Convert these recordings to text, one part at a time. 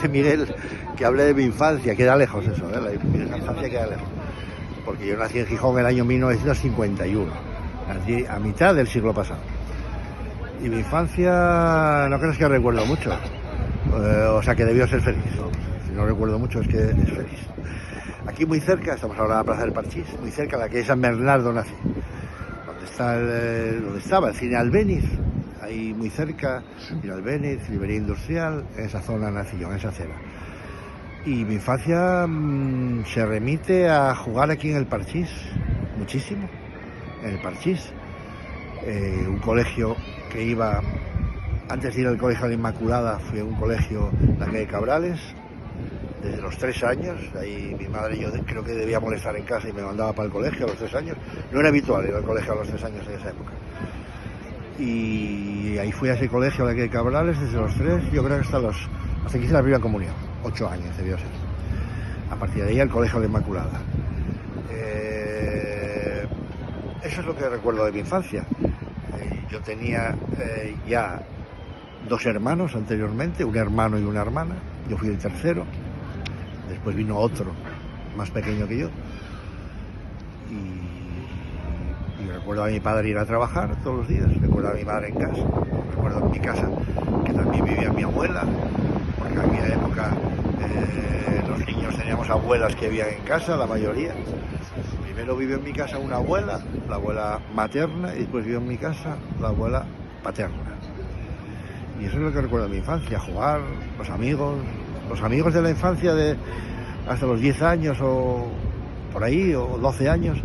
dice Miguel que hable de mi infancia, queda lejos eso, mi infancia queda lejos. Porque yo nací en Gijón en el año 1951, nací a mitad del siglo pasado. Y mi infancia no crees que recuerdo mucho, o sea que debió ser feliz, ¿no? Si no recuerdo mucho es que es feliz. Aquí muy cerca, estamos ahora en la Plaza del Parchís, muy cerca, la que es San Bernardo nací, donde estaba el cine Albéniz, ahí muy cerca, cine Albéniz, librería industrial, en esa zona nací yo, en esa acera. Y mi infancia se remite a jugar aquí en el Parchís, muchísimo, en el Parchís. Un colegio que iba, antes de ir al colegio de la Inmaculada, fui a un colegio en la calle Cabrales, desde los 3 años, ahí mi madre yo creo que debía molestar en casa y me mandaba para el colegio a los 3 años, no era habitual ir al colegio a los 3 años en esa época. Y ahí fui a ese colegio, a la calle Cabrales, desde los 3, yo creo que hasta que hice la primera comunión, 8 años debió ser. A partir de ahí al colegio de la Inmaculada. Eso es lo que recuerdo de mi infancia. Yo tenía ya 2 hermanos anteriormente, un hermano y una hermana. Yo fui el tercero. Después vino otro, más pequeño que yo. Y recuerdo a mi padre ir a trabajar todos los días. Recuerdo a mi madre en casa. Recuerdo en mi casa que también vivía mi abuela. Porque en aquella época los niños teníamos abuelas que vivían en casa, la mayoría. Primero vivió en mi casa una abuela, la abuela materna, y después vivió en mi casa la abuela paterna. Y eso es lo que recuerdo de mi infancia, jugar, los amigos de la infancia de hasta los 10 años o por ahí, o 12 años,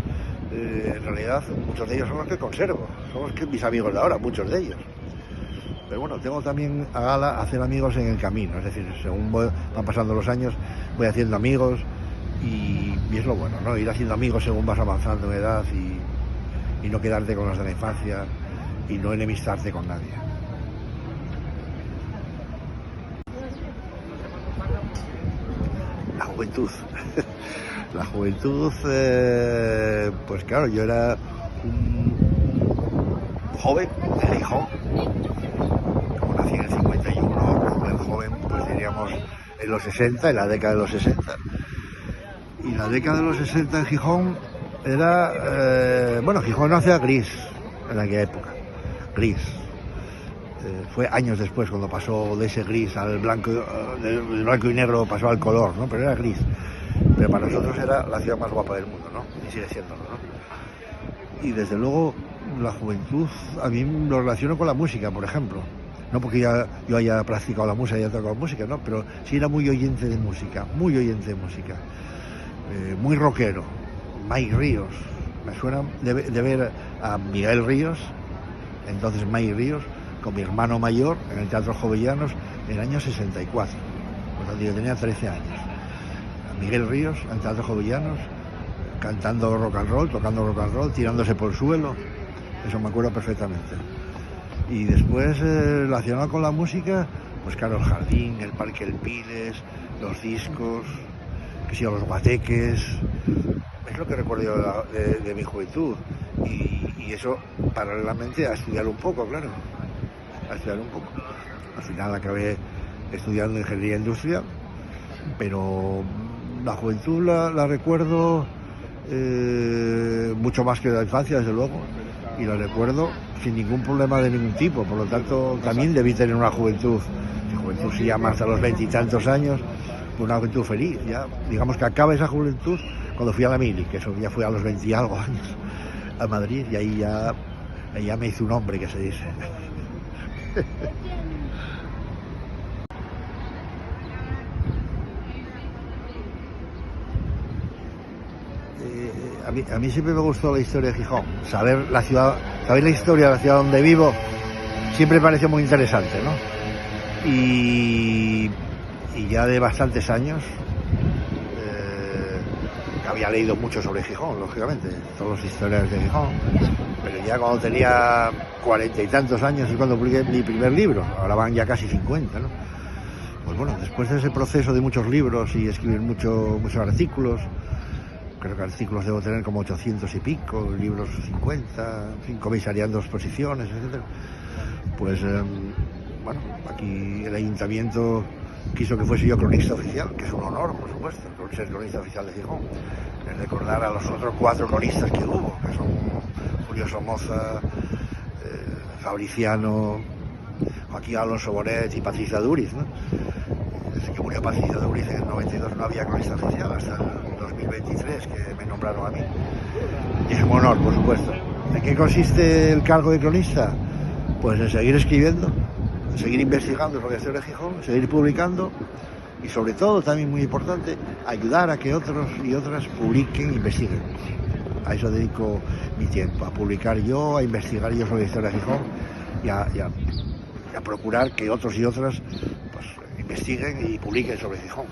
en realidad muchos de ellos son los que conservo, son los que mis amigos de ahora, muchos de ellos. Pero bueno, tengo también a gala hacer amigos en el camino, es decir, según van pasando los años, voy haciendo amigos. Y es lo bueno, ¿no? Ir haciendo amigos según vas avanzando en edad y no quedarte con los de la infancia y no enemistarte con nadie. La juventud. La juventud, pues claro, yo era un joven de Gijón. Como nací en el 51, joven, pues diríamos en los 60, en la década de los 60. Y la década de los 60 en Gijón era, Gijón no hacía gris en aquella época, gris. Fue años después cuando pasó de ese gris al blanco, del blanco y negro pasó al color, ¿no? Pero era gris. Pero para nosotros era la ciudad más guapa del mundo, ¿no? Y sigue siéndolo, ¿no? Y desde luego la juventud, a mí lo relaciono con la música, por ejemplo. No porque yo haya practicado la música, haya tocado música, ¿no? Pero sí era muy oyente de música, muy oyente de música. Muy rockero, Mike Ríos, me suena de ver a Miguel Ríos, entonces Mike Ríos, con mi hermano mayor en el Teatro Jovellanos en el año 64, cuando yo tenía 13 años. A Miguel Ríos en el Teatro Jovellanos, cantando rock and roll, tocando rock and roll, tirándose por el suelo, eso me acuerdo perfectamente. Y después, relacionado con la música, pues claro, el Jardín, el Parque El Piles, los discos, que sí, los guateques, es lo que recuerdo yo de mi juventud. Y eso paralelamente a estudiar un poco, claro, a estudiar un poco. Al final acabé estudiando ingeniería industrial, pero la juventud la recuerdo mucho más que la infancia, desde luego, y la recuerdo sin ningún problema de ningún tipo. Por lo tanto, también debí tener una juventud. Mi juventud se llama hasta los 20 y tantos años, una juventud feliz. Ya, digamos que acaba esa juventud cuando fui a la mili, que eso ya fue a los 20 y algo años, a Madrid, y ahí ya me hice un hombre, que se dice. A mí siempre me gustó la historia de Gijón, saber la historia de la ciudad donde vivo, siempre me pareció muy interesante, ¿no? Y ya de bastantes años había leído mucho sobre Gijón, lógicamente, todas las historias de Gijón, pero ya cuando tenía 40 y tantos años es cuando publiqué mi primer libro, ahora van ya casi 50, ¿no? Pues bueno, después de ese proceso de muchos libros y escribir muchos artículos, creo que artículos debo tener como 800 y pico, libros 50, comisariando exposiciones, etc. Pues aquí el ayuntamiento quiso que fuese yo cronista oficial, que es un honor, por supuesto, ser cronista oficial de Gijón. Recordar a los otros 4 cronistas que hubo, que son Julio Somoza, Fabriciano, Joaquín Alonso Bonet y Patricia Duriz, ¿no? Desde que murió Patricia Duriz en el 92 no había cronista oficial, hasta el 2023 que me nombraron a mí. Y es un honor, por supuesto. ¿En qué consiste el cargo de cronista? Pues en seguir escribiendo, en seguir investigando sobre la historia de Gijón, seguir publicando y sobre todo, también muy importante, ayudar a que otros y otras publiquen e investiguen. A eso dedico mi tiempo, a publicar yo, a investigar yo sobre la historia de Gijón y a procurar que otros y otras pues, investiguen y publiquen sobre Gijón.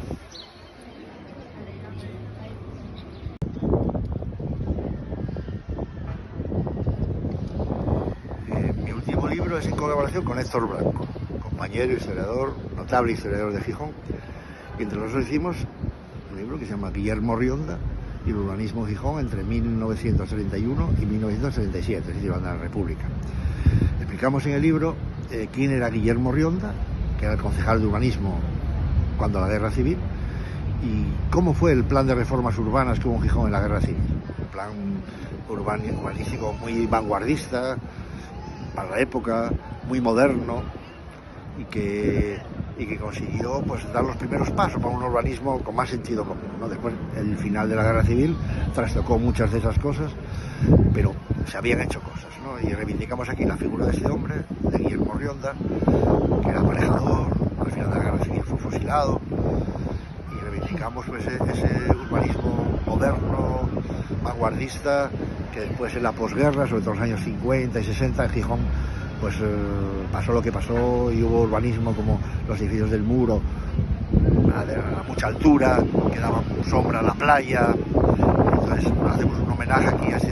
Mi último libro es en colaboración con Héctor Blanco, compañero historiador, notable historiador de Gijón, y entre nosotros hicimos un libro que se llama Guillermo Rionda y el urbanismo en Gijón entre 1931 y 1937, es decir, la República. Explicamos en el libro quién era Guillermo Rionda, que era el concejal de urbanismo cuando la Guerra Civil, y cómo fue el plan de reformas urbanas que hubo en Gijón en la Guerra Civil. Un plan urbanístico muy vanguardista, para la época, muy moderno, y que consiguió pues dar los primeros pasos para un urbanismo con más sentido común, ¿no? Después, el final de la Guerra Civil trastocó muchas de esas cosas, pero se habían hecho cosas, ¿no? Y reivindicamos aquí la figura de ese hombre, de Guillermo Rionda, que era aparejador, al final de la Guerra Civil fue fusilado, y reivindicamos pues, ese urbanismo moderno, vanguardista, que después en la posguerra, sobre todo en los años 50 y 60, en Gijón, pues pasó lo que pasó y hubo urbanismo como los edificios del Muro a mucha altura, que daban sombra a la playa. Entonces hacemos un homenaje aquí a ese